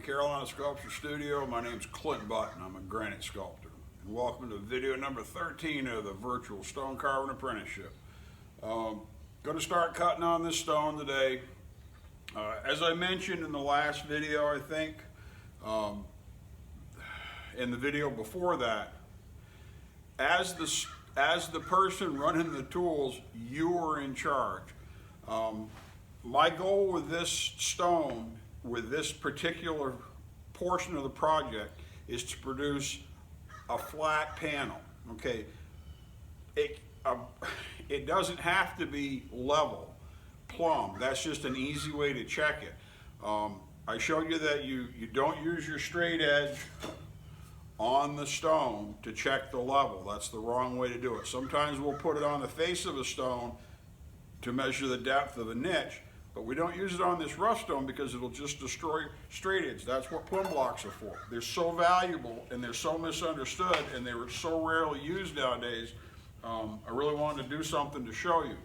Carolina Sculpture Studio. My name's Clint Button. I'm a granite sculptor. And welcome to video number 13 of the Virtual Stone Carving Apprenticeship. Going to start cutting on this stone today. As I mentioned in the last video, I think, in the video before that, as the person running the tools, you are in charge. My goal with this stone, with this particular portion of the project, is to produce a flat panel. Okay, it doesn't have to be level, plumb. That's just an easy way to check it. I showed you that you don't use your straight edge on the stone to check the level. That's the wrong way to do it. Sometimes we'll put it on the face of a stone to measure the depth of a niche, but we don't use it on this rough stone because it'll just destroy straight edge. That's what plumb blocks are for. They're so valuable and they're so misunderstood and they were so rarely used nowadays. I really wanted to do something to show you.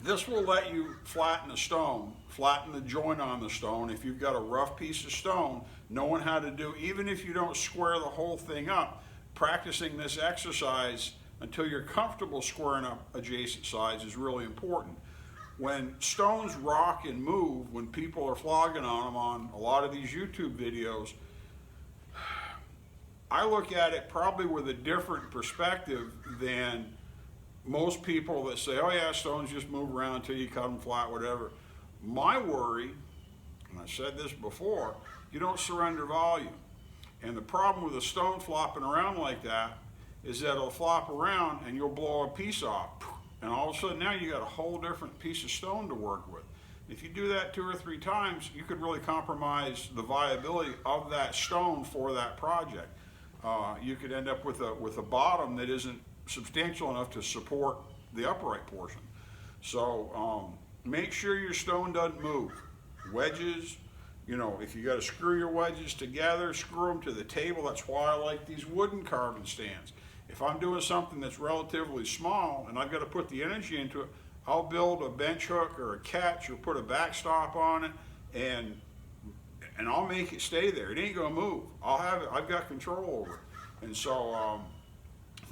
This will let you flatten the stone, flatten the joint on the stone. If you've got a rough piece of stone, knowing how to do, even if you don't square the whole thing up, practicing this exercise until you're comfortable squaring up adjacent sides is really important. When stones rock and move, when people are flogging on them on a lot of these YouTube videos, I look at it probably with a different perspective than most people that say, oh yeah, stones just move around until you cut them flat, whatever. My worry, and I said this before, you don't surrender volume. And the problem with a stone flopping around like that is that it'll flop around and you'll blow a piece off. And all of a sudden now you got a whole different piece of stone to work with. If you do that 2 or 3 times, you could really compromise the viability of that stone for that project. You could end up with a bottom that isn't substantial enough to support the upright portion. So make sure your stone doesn't move. Wedges, you know, if you got to screw your wedges together, screw them to the table. That's why I like these wooden carving stands. If I'm doing something that's relatively small and I've got to put the energy into it, I'll build a bench hook or a catch or put a backstop on it, and I'll make it stay there. It ain't gonna move. I'll have it. I've got control over it. And so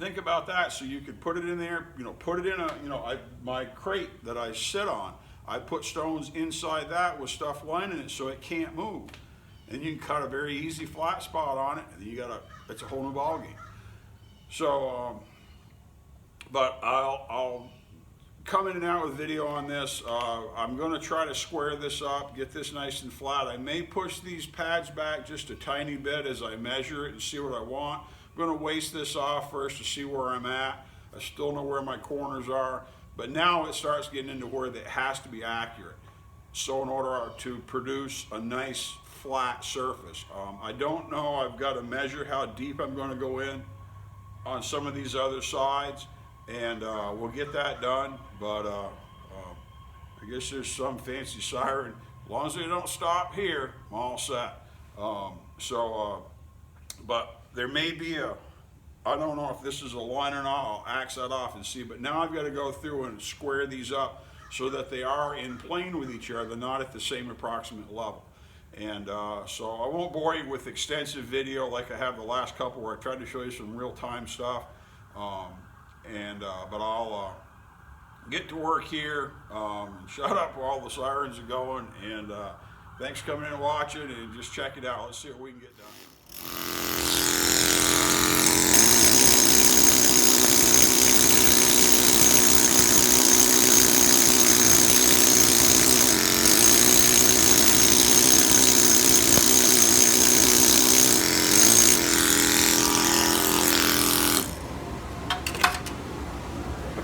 think about that. So you could put it in there. You know, put it in a. You know, my crate that I sit on. I put stones inside that with stuff lining it so it can't move. And you can cut a very easy flat spot on it, and then you got it's a whole new ballgame. So, but I'll come in and out with video on this. I'm going to try to square this up, get this nice and flat. I may push these pads back just a tiny bit as I measure it and see what I want. I'm going to waste this off first to see where I'm at. I still know where my corners are, but now it starts getting into where it has to be accurate. So in order to produce a nice flat surface, I don't know, I've got to measure how deep I'm going to go in on some of these other sides, and we'll get that done. But I guess there's some fancy siren. As long as they don't stop here, I'm all set. But there may be I don't know if this is a line or not. I'll axe that off and see. But now I've got to go through and square these up so that they are in plane with each other, not at the same approximate level. And so I won't bore you with extensive video like I have the last couple where I tried to show you some real-time stuff. But I'll get to work here. Shut up while the sirens are going. And thanks for coming in and watching, and just check it out. Let's see what we can get done.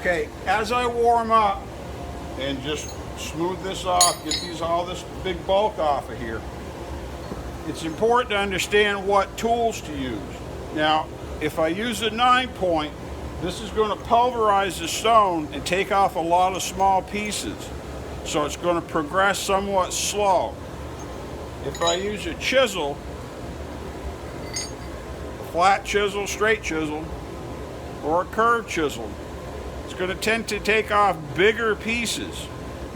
Okay, as I warm up and just smooth this off, get all this big bulk off of here, it's important to understand what tools to use. Now, if I use a 9-point, this is going to pulverize the stone and take off a lot of small pieces. So it's going to progress somewhat slow. If I use a chisel, a flat chisel, straight chisel, or a curved chisel, it's going to tend to take off bigger pieces.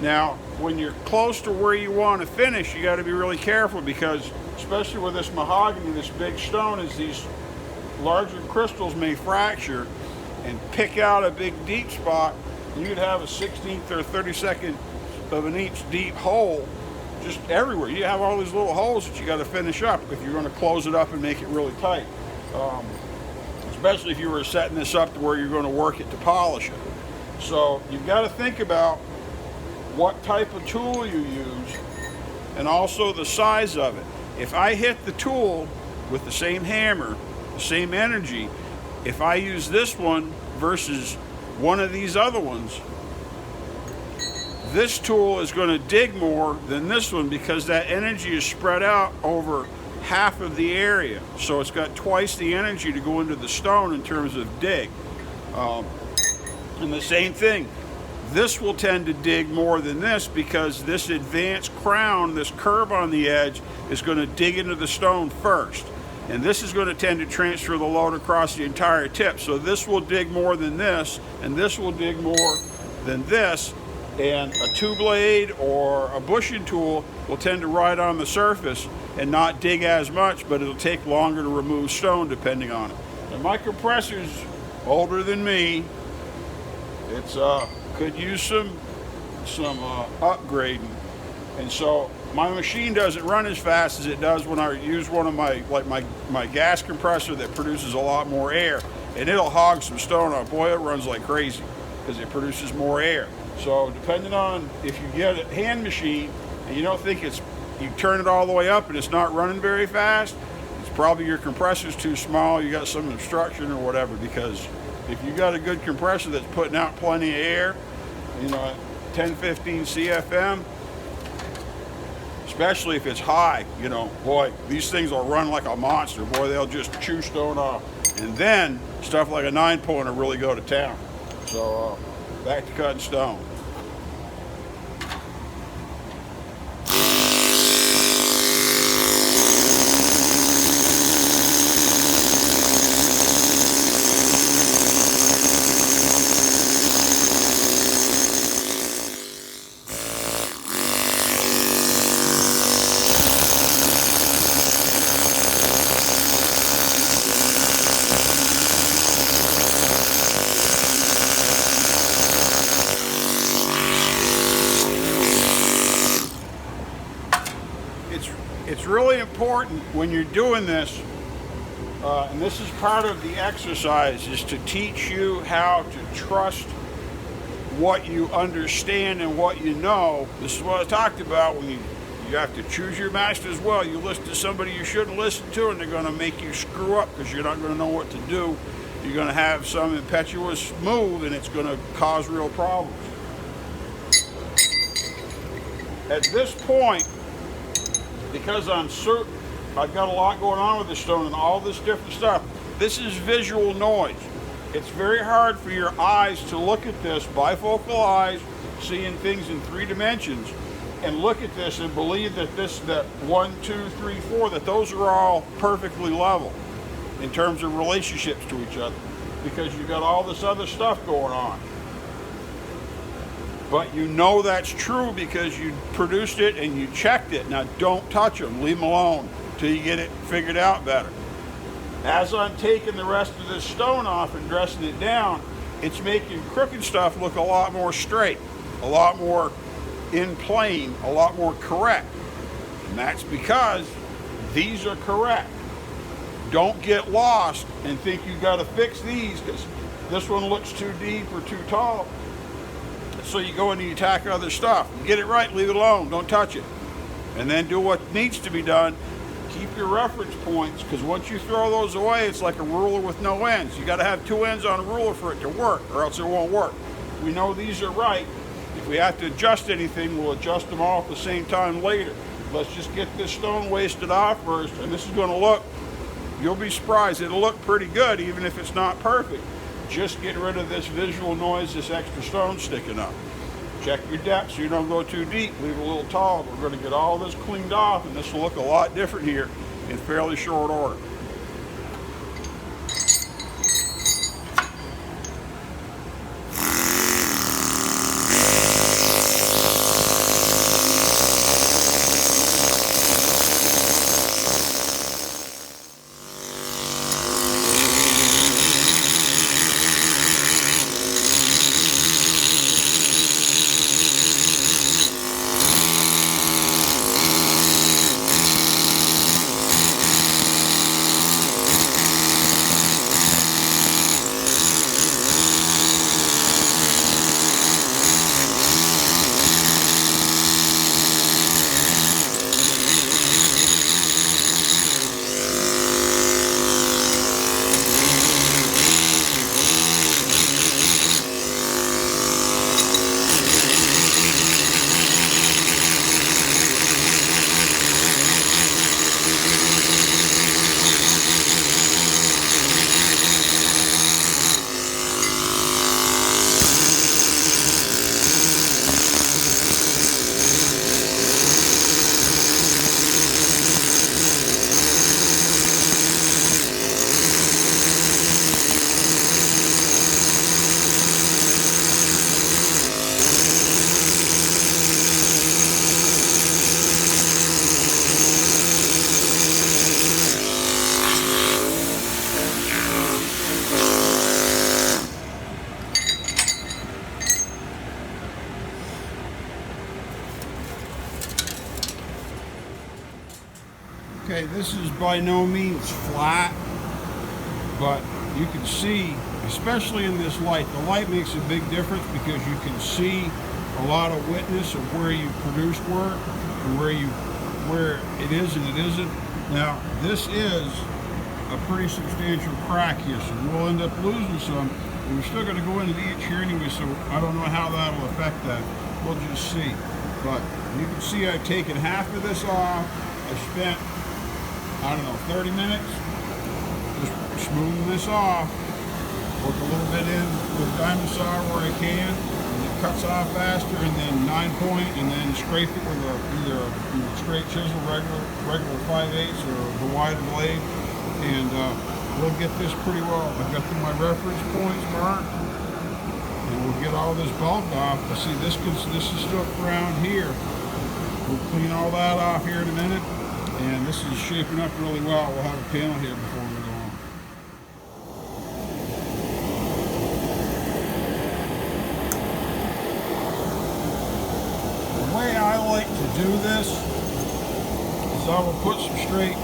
Now, when you're close to where you want to finish, you got to be really careful, because especially with this mahogany, this big stone, is these larger crystals may fracture and pick out a big deep spot. You could have a 16th or 32nd of an inch deep hole just everywhere. You have all these little holes that you got to finish up if you're going to close it up and make it really tight. Especially if you were setting this up to where you're going to work it to polish it. So you've got to think about what type of tool you use and also the size of it. If I hit the tool with the same hammer, the same energy, if I use this one versus one of these other ones, this tool is going to dig more than this one because that energy is spread out over half of the area. So it's got twice the energy to go into the stone in terms of dig. And the same thing, this will tend to dig more than this because this advanced crown, this curve on the edge, is going to dig into the stone first. And this is going to tend to transfer the load across the entire tip. So this will dig more than this, and this will dig more than this. And a two blade or a bushing tool will tend to ride on the surface and not dig as much, but it'll take longer to remove stone depending on it. And my compressor's older than me. It's could use some upgrading, and so my machine doesn't run as fast as it does when I use one of my gas compressor that produces a lot more air, and it'll hog some stone up. Boy, it runs like crazy because it produces more air. So depending on if you get a hand machine and you don't think you turn it all the way up and it's not running very fast, it's probably your compressor's too small, you got some obstruction or whatever, because if you got a good compressor that's putting out plenty of air, 10, 15 CFM, especially if it's high, boy, these things will run like a monster. Boy, they'll just chew stone off. And then stuff like a 9-pointer really go to town. So back to cutting stone. It's really important when you're doing this, and this is part of the exercise, is to teach you how to trust what you understand and what you know. This is what I talked about when you have to choose your master as well. You listen to somebody you shouldn't listen to, and they're going to make you screw up because you're not going to know what to do. You're going to have some impetuous move, and it's going to cause real problems. At this point, because I've got a lot going on with the stone and all this different stuff, this is visual noise. It's very hard for your eyes to look at this, bifocal eyes, seeing things in 3 dimensions, and look at this and believe that that 1, 2, 3, 4, that those are all perfectly level in terms of relationships to each other, because you've got all this other stuff going on. But you know that's true because you produced it and you checked it. Now don't touch them, leave them alone till you get it figured out better. As I'm taking the rest of this stone off and dressing it down, it's making crooked stuff look a lot more straight, a lot more in plane, a lot more correct. And that's because these are correct. Don't get lost and think you got to fix these because this one looks too deep or too tall. So you go in and you tack other stuff. Get it right, leave it alone, don't touch it. And then do what needs to be done. Keep your reference points, because once you throw those away, it's like a ruler with no ends. You got to have 2 ends on a ruler for it to work, or else it won't work. We know these are right. If we have to adjust anything, we'll adjust them all at the same time later. Let's just get this stone wasted off first, and this is going to look, you'll be surprised, it'll look pretty good even if it's not perfect. Just get rid of this visual noise, this extra stone sticking up. Check your depth so you don't go too deep, leave a little tall. We're going to get all this cleaned off, and this will look a lot different here in fairly short order. Okay, this is by no means flat, but you can see, especially in this light, the light makes a big difference because you can see a lot of witness of where you produced work and where it is and it isn't. Now, this is a pretty substantial crack here, so we'll end up losing some. We're still going to go into each here anyway, so I don't know how that will affect that. We'll just see. But you can see I've taken half of this off. I spent, I don't know, 30 minutes just smoothing this off. Work a little bit in with diamond saw where I can, and it cuts off faster, and then 9-point, and then scrape it with either a straight chisel, regular 5/8 or the wider blade, and we'll get this pretty well. I've got my reference points marked, and we'll get all this bulk off. I see this is still around here. We'll clean all that off here in a minute, and this is shaping up really well. We'll have a panel here before we go on. The way I like to do this is I will put some straight,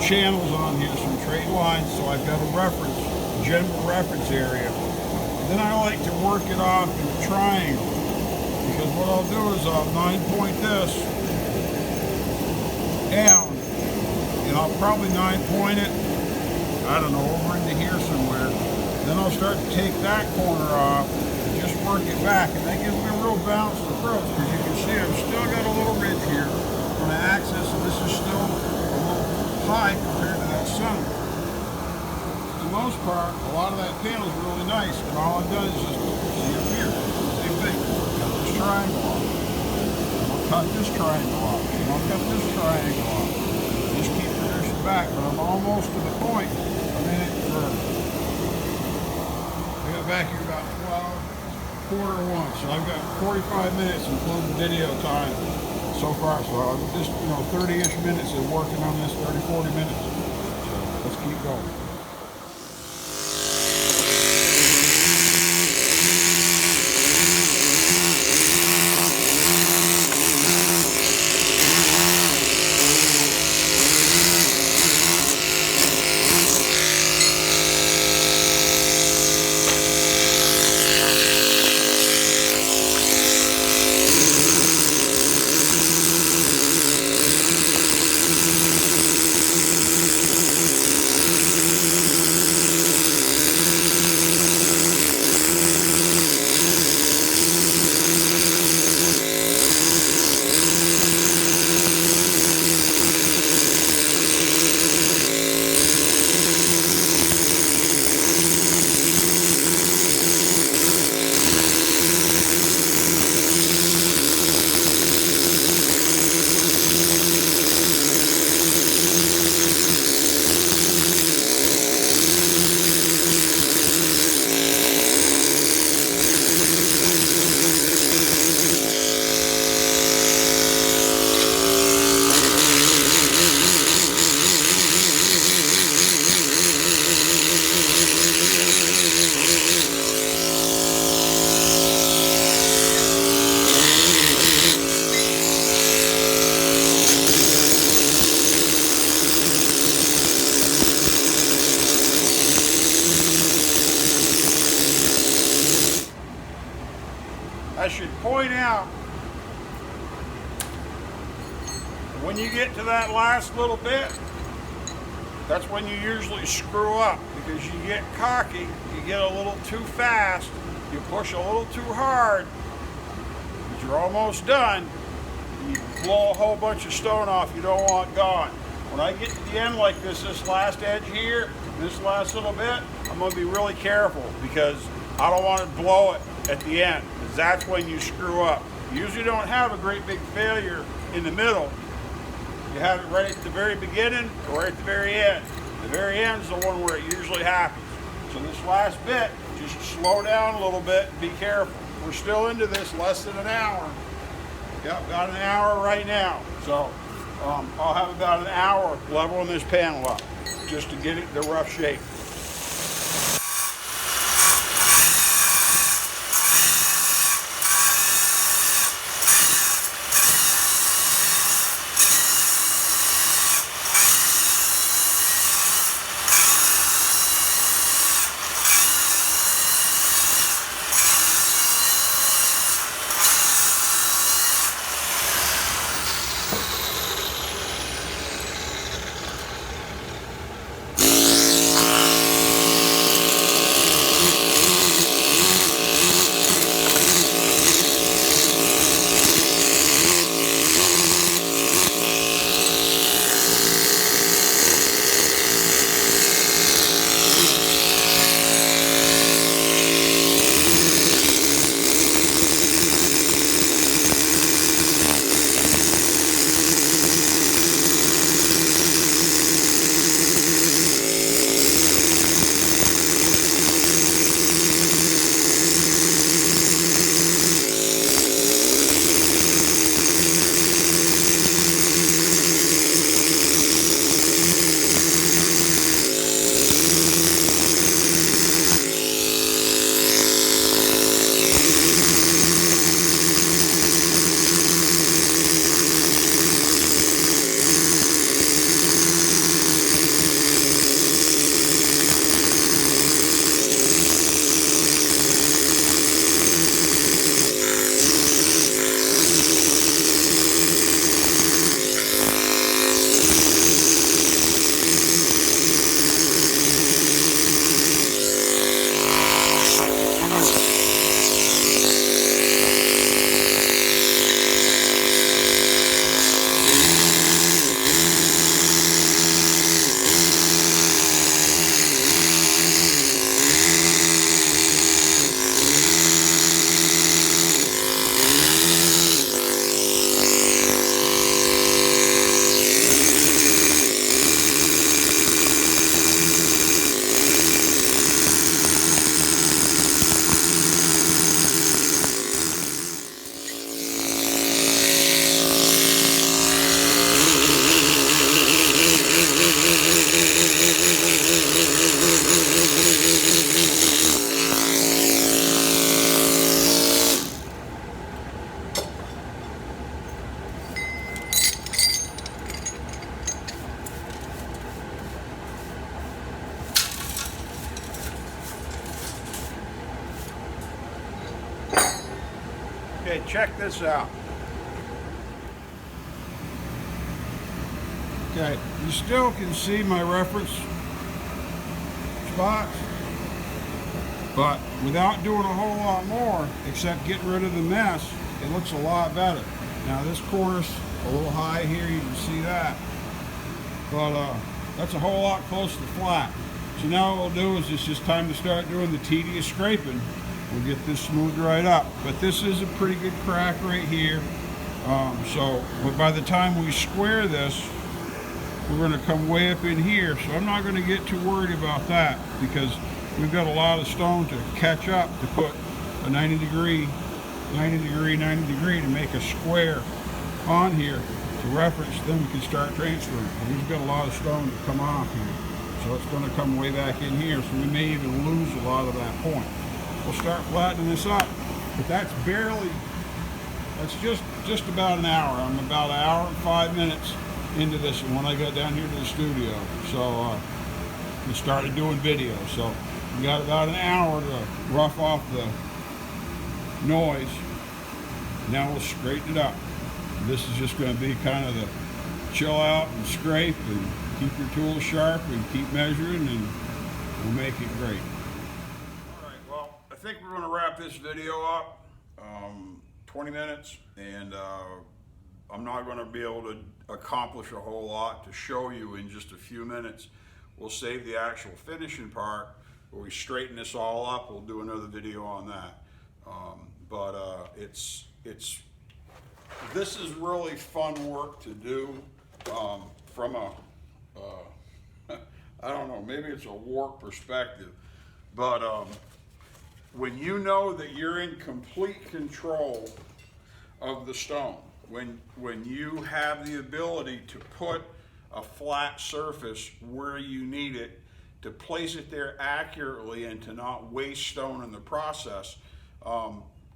channels on here, some straight lines, so I've got a reference, general reference area. And then I like to work it off in a triangle, because what I'll do is I'll 9-point this down, and I'll probably 9-point it, I don't know, over into here somewhere. Then I'll start to take that corner off and just work it back, and that gives me a real balanced approach, because you can see I've still got a little ridge here on the axis, and this is still a little high compared to that sun. For the most part, a lot of that panel is really nice, and all I've done is just see up here, same thing. Cut this triangle off. I'll cut this triangle off. And I'll cut this triangle off. Just keep producing back, but I'm almost to the point. I'm in it for, I got back here about 12:45, so I've got 45 minutes including video time so far, so I'm just, 30-ish minutes of working on this, 30-40 minutes. So let's keep going. I should point out, when you get to that last little bit, that's when you usually screw up, because you get cocky, you get a little too fast, you push a little too hard, but you're almost done, and you blow a whole bunch of stone off you don't want gone. When I get to the end like this last edge here, this last little bit, I'm going to be really careful, because I don't want to blow it at the end, because that's when you screw up. You usually don't have a great big failure in the middle. You have it right at the very beginning or right at the very end. The very end is the one where it usually happens. So this last bit, just slow down a little bit and be careful. We're still into this less than an hour. Yep, got an hour right now. So I'll have about an hour leveling this panel up just to get it in the rough shape. Okay, check this out. Okay, you still can see my reference spots, but without doing a whole lot more, except getting rid of the mess, it looks a lot better. Now this corner's a little high here, you can see that, but that's a whole lot closer to flat. So now what we'll do is it's just time to start doing the tedious scraping. We'll get this smoothed right up. But this is a pretty good crack right here. But by the time we square this, we're going to come way up in here. So I'm not going to get too worried about that because we've got a lot of stone to catch up to put a 90 degree to make a square on here to reference. Then we can start transferring. And we've got a lot of stone to come off here. So it's going to come way back in here. So we may even lose a lot of that point. We'll start flattening this up. But that's just about an hour. I'm about an hour and 5 minutes into this when I got down here to the studio. So we started doing video. So we got about an hour to rough off the noise. Now we'll straighten it up. This is just going to be kind of the chill out and scrape and keep your tools sharp and keep measuring, and we'll make it great. All right, well, I think we're going to wrap this video up. 20 minutes, and I'm not going to be able to accomplish a whole lot to show you in just a few minutes. We'll save the actual finishing part where we straighten this all up. We'll do another video on that. This is really fun work to do from a I don't know, maybe it's a work perspective, but when you know that you're in complete control of the stone, when you have the ability to put a flat surface where you need it, to place it there accurately and to not waste stone in the process,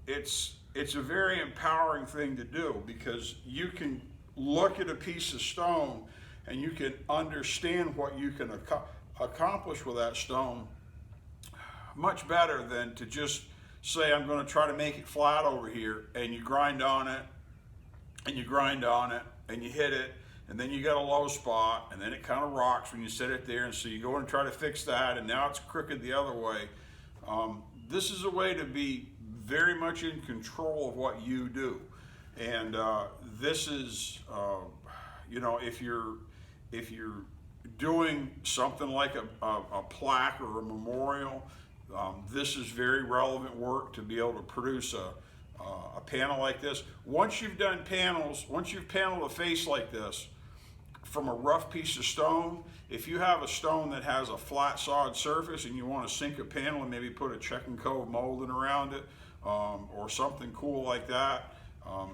it's a very empowering thing to do, because you can look at a piece of stone and you can understand what you can accomplish with that stone much better than to just say, I'm going to try to make it flat over here, and you grind on it, and you grind on it, and you hit it, and then you got a low spot, and then it kind of rocks when you set it there, and so you go and try to fix that, and now it's crooked the other way. This is a way to be very much in control of what you do. And this is, you know, if you're doing something like a plaque or a memorial, this is very relevant work to be able to produce a panel like this. Once you've done panels, once you've paneled a face like this from a rough piece of stone, if you have a stone that has a flat solid surface and you want to sink a panel and maybe put a check and cove molding around it, or something cool like that,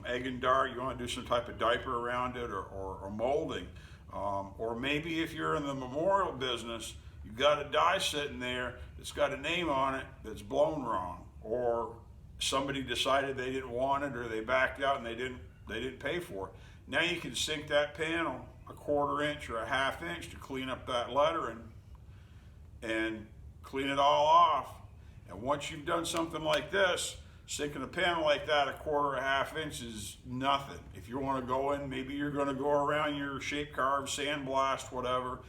egg and dart, you want to do some type of diaper around it, or molding, or maybe if you're in the memorial business, you've got a die sitting there that's got a name on it that's blown wrong, or somebody decided they didn't want it, or they backed out and they didn't pay for it. Now you can sink that panel a 1/4 inch or a 1/2 inch to clean up that lettering and clean it all off. And once you've done something like this, sinking a panel like that a 1/4 or 1/2 inch is nothing. If you want to go in, maybe you're going to go around your shape carve, sandblast, whatever,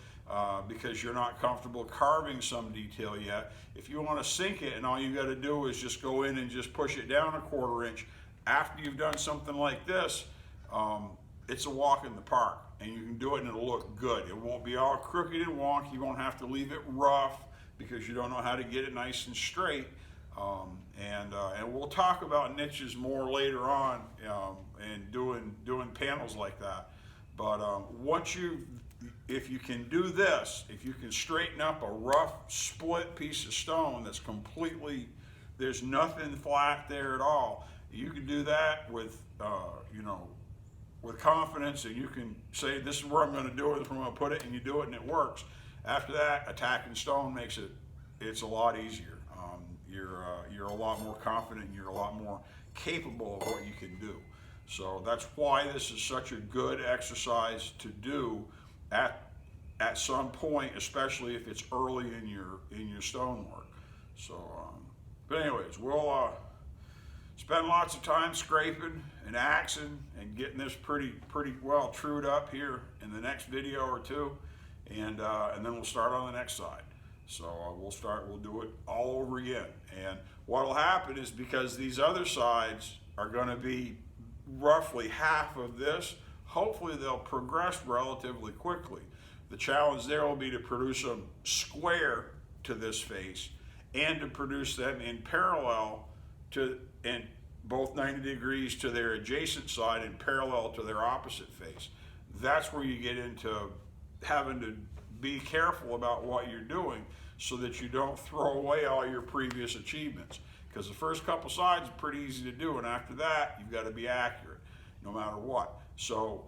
because you're not comfortable carving some detail yet. If you want to sink it, and all you got to do is just go in and just push it down a 1/4 inch, after you've done something like this, it's a walk in the park, and you can do it and it'll look good. It won't be all crooked and wonky. You won't have to leave it rough because you don't know how to get it nice and straight. And we'll talk about niches more later on, and doing panels like that. But if you can do this, if you can straighten up a rough split piece of stone that's completely, there's nothing flat there at all, you can do that with with confidence, and you can say, this is where I'm going to do it, this is where I'm going to put it, and you do it and it works. After that, attacking stone makes it's a lot easier. You're a lot more confident, and you're a lot more capable of what you can do. So that's why this is such a good exercise to do at some point, especially if it's early in your stonework. So, but anyways, we'll spend lots of time scraping and axing and getting this pretty well trued up here in the next video or two, and then we'll start on the next side. So we'll do it all over again. And what will happen is, because these other sides are going to be roughly half of this, hopefully they'll progress relatively quickly. The challenge there will be to produce them square to this face and to produce them in parallel to, and both 90 degrees to their adjacent side and parallel to their opposite face. That's where you get into having to be careful about what you're doing so that you don't throw away all your previous achievements. Because the first couple sides are pretty easy to do, and after that, you've got to be accurate no matter what. So,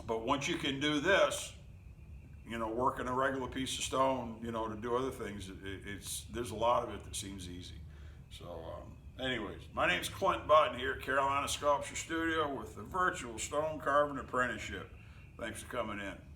but once you can do this, you know, working a regular piece of stone, you know, to do other things, there's a lot of it that seems easy. So, anyways, my name's Clint Button here at Carolina Sculpture Studio with the Virtual Stone Carving Apprenticeship. Thanks for coming in.